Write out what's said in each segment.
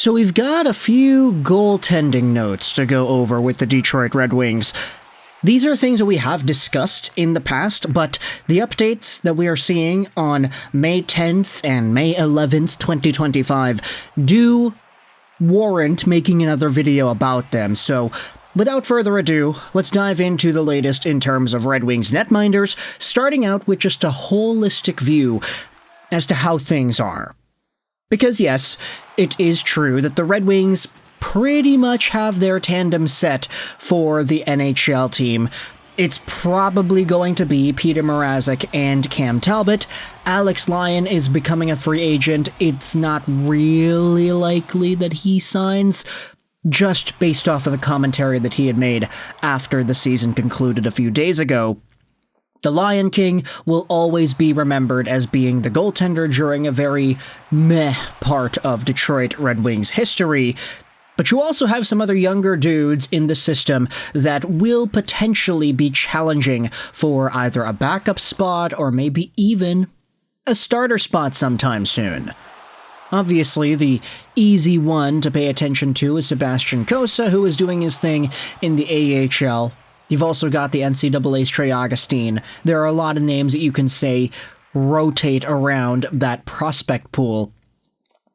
So we've got a few goaltending notes to go over with the Detroit Red Wings. These are things that we have discussed in the past, but the updates that we are seeing on May 10th and May 11th, 2025 do warrant making another video about them. So without further ado, let's dive into the latest in terms of Red Wings netminders, starting out with just a holistic view as to how things are. Because yes, it is true that the Red Wings pretty much have their tandem set for the NHL team. It's probably going to be Peter Mrazek and Cam Talbot. Alex Lyon is becoming a free agent. It's not really likely that he signs, just based off of the commentary that he had made after the season concluded a few days ago. The Lion King will always be remembered as being the goaltender during a very meh part of Detroit Red Wings history. But you also have some other younger dudes in the system that will potentially be challenging for either a backup spot or maybe even a starter spot sometime soon. Obviously, the easy one to pay attention to is Sebastian Cossa, who is doing his thing in the AHL. You've also got the NCAA's Trey Augustine. There are a lot of names that you can say rotate around that prospect pool.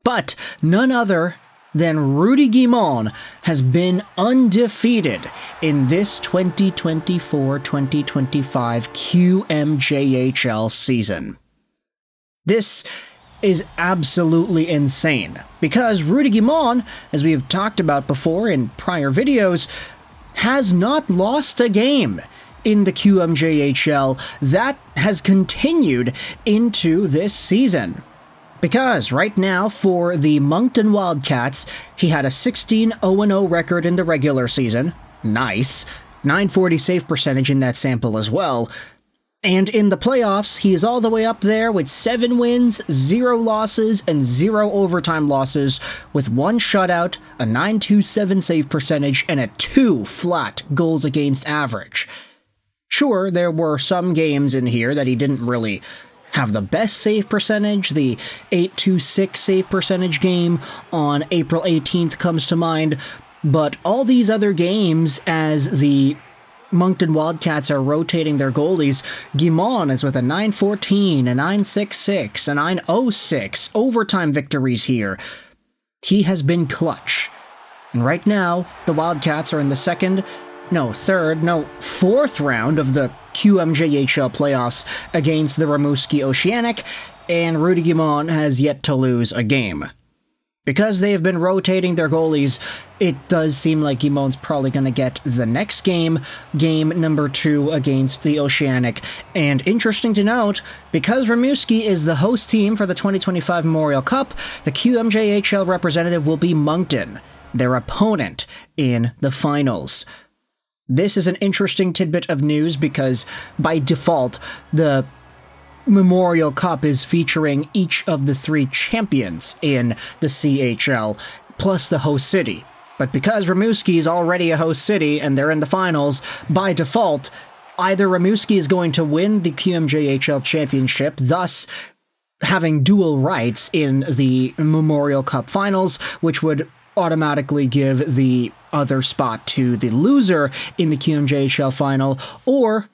But none other than Rudy Guimond has been undefeated in this 2024-2025 QMJHL season. This is absolutely insane, because Rudy Guimond, as we have talked about before in prior videos, has not lost a game in the QMJHL. That has continued into this season. Because right now, for the Moncton Wildcats, he had a 16-0-0 record in the regular season. Nice. .940 save percentage in that sample as well. And in the playoffs, he is all the way up there with 7 wins, 0 losses, and 0 overtime losses, with 1 shutout, a .927 save percentage, and a 2 flat goals against average. Sure, there were some games in here that he didn't really have the best save percentage. The .826 save percentage game on April 18th comes to mind, but all these other games, as the Moncton Wildcats are rotating their goalies, Guimond is with a .914, a .966, a .906 overtime victories here. He has been clutch. And right now, the Wildcats are in the fourth round of the QMJHL playoffs against the Rimouski Oceanic, and Rudy Guimond has yet to lose a game. Because they have been rotating their goalies, it does seem like Guimond's probably going to get the next game number 2 against the Oceanic. And interesting to note, because Rimouski is the host team for the 2025 Memorial Cup, the QMJHL representative will be Moncton, their opponent in the finals. This is an interesting tidbit of news because, by default, the Memorial Cup is featuring each of the 3 champions in the CHL, plus the host city. But because Rimouski is already a host city and they're in the finals, by default, either Rimouski is going to win the QMJHL championship, thus having dual rights in the Memorial Cup finals, which would automatically give the other spot to the loser in the QMJHL final, or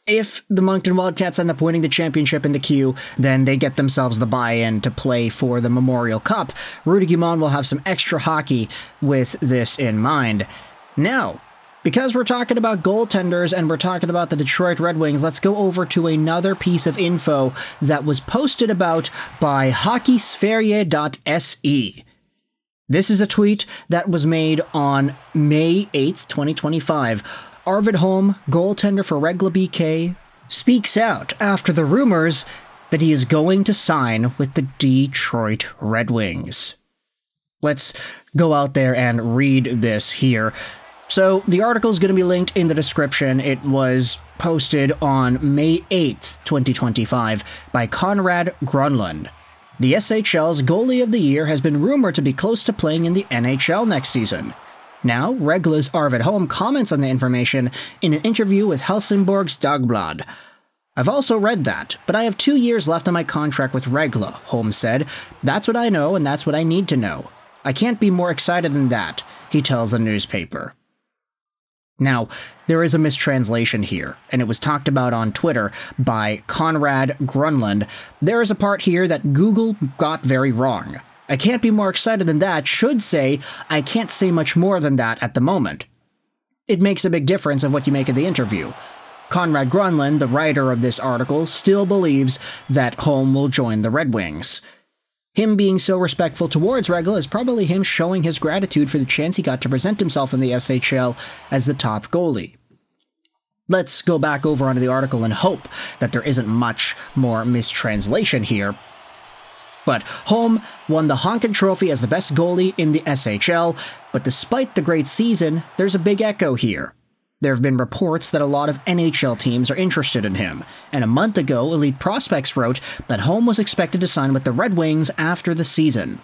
if the Moncton Wildcats end up winning the championship in the Q, then they get themselves the buy-in to play for the Memorial Cup. Rudy Guimond will have some extra hockey with this in mind. Now, because we're talking about goaltenders and we're talking about the Detroit Red Wings, let's go over to another piece of info that was posted about by hockeysferie.se. This is a tweet that was made on May 8th, 2025. Arvid Holm, goaltender for Regla BK, speaks out after the rumors that he is going to sign with the Detroit Red Wings. Let's go out there and read this here. So the article is going to be linked in the description. It was posted on May 8th, 2025 by Conrad Grunlund. The SHL's goalie of the year has been rumored to be close to playing in the NHL next season. Now, Regla's Arvid Holm comments on the information in an interview with Helsingborg's Dagblad. I've also read that, but I have 2 years left on my contract with Regla, Holm said. That's what I know, and that's what I need to know. I can't be more excited than that, he tells the newspaper. Now, there is a mistranslation here, and it was talked about on Twitter by Conrad Grunland. There is a part here that Google got very wrong. I can't be more excited than that should say, I can't say much more than that at the moment. It makes a big difference of what you make of the interview. Conrad Grunland, the writer of this article, still believes that Holm will join the Red Wings. Him being so respectful towards Regla is probably him showing his gratitude for the chance he got to present himself in the SHL as the top goalie. Let's go back over onto the article and hope that there isn't much more mistranslation here. But Holm won the Honkin Trophy as the best goalie in the SHL, but despite the great season, there's a big echo here. There have been reports that a lot of NHL teams are interested in him, and a month ago, Elite Prospects wrote that Holm was expected to sign with the Red Wings after the season.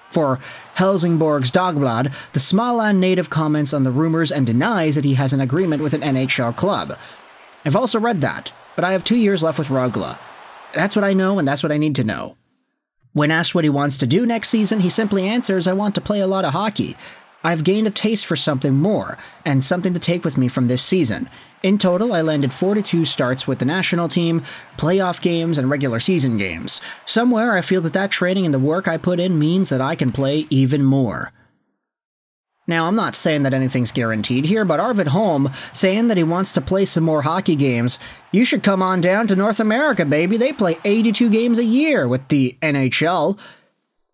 For Helsingborg's Dagblad, the Småland native comments on the rumors and denies that he has an agreement with an NHL club. I've also read that, but I have 2 years left with Rögle. That's what I know, and that's what I need to know. When asked what he wants to do next season, he simply answers, I want to play a lot of hockey. I've gained a taste for something more, and something to take with me from this season. In total, I landed 42 starts with the national team, playoff games, and regular season games. Somewhere, I feel that training and the work I put in means that I can play even more. Now, I'm not saying that anything's guaranteed here, but Arvid Holm saying that he wants to play some more hockey games. You should come on down to North America, baby. They play 82 games a year with the NHL.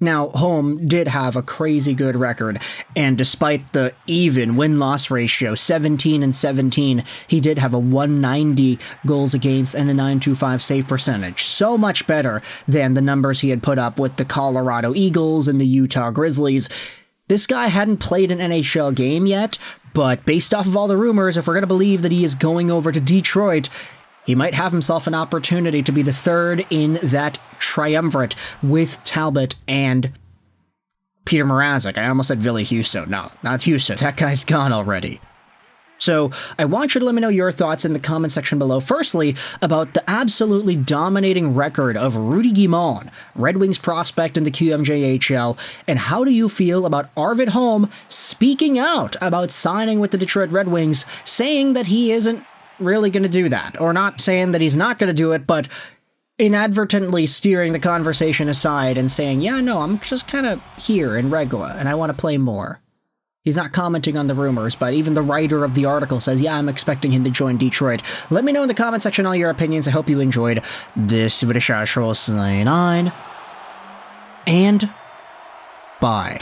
Now, Holm did have a crazy good record, and despite the even win-loss ratio, 17-17, he did have a 190 goals against and a 925 save percentage. So much better than the numbers he had put up with the Colorado Eagles and the Utah Grizzlies. This guy hadn't played an NHL game yet, but based off of all the rumors, if we're going to believe that he is going over to Detroit, he might have himself an opportunity to be the third in that triumvirate with Talbot and Peter Mrazek. I almost said Ville Husso. No, not Husso. That guy's gone already. So I want you to let me know your thoughts in the comment section below. Firstly, about the absolutely dominating record of Rudy Guimond, Red Wings prospect in the QMJHL, and how do you feel about Arvid Holm speaking out about signing with the Detroit Red Wings, saying that he isn't really going to do that, or not saying that he's not going to do it, but inadvertently steering the conversation aside and saying, yeah, no, I'm just kind of here in Regla, and I want to play more. He's not commenting on the rumors, but even the writer of the article says, yeah, I'm expecting him to join Detroit. Let me know in the comment section all your opinions. I hope you enjoyed this video. And bye.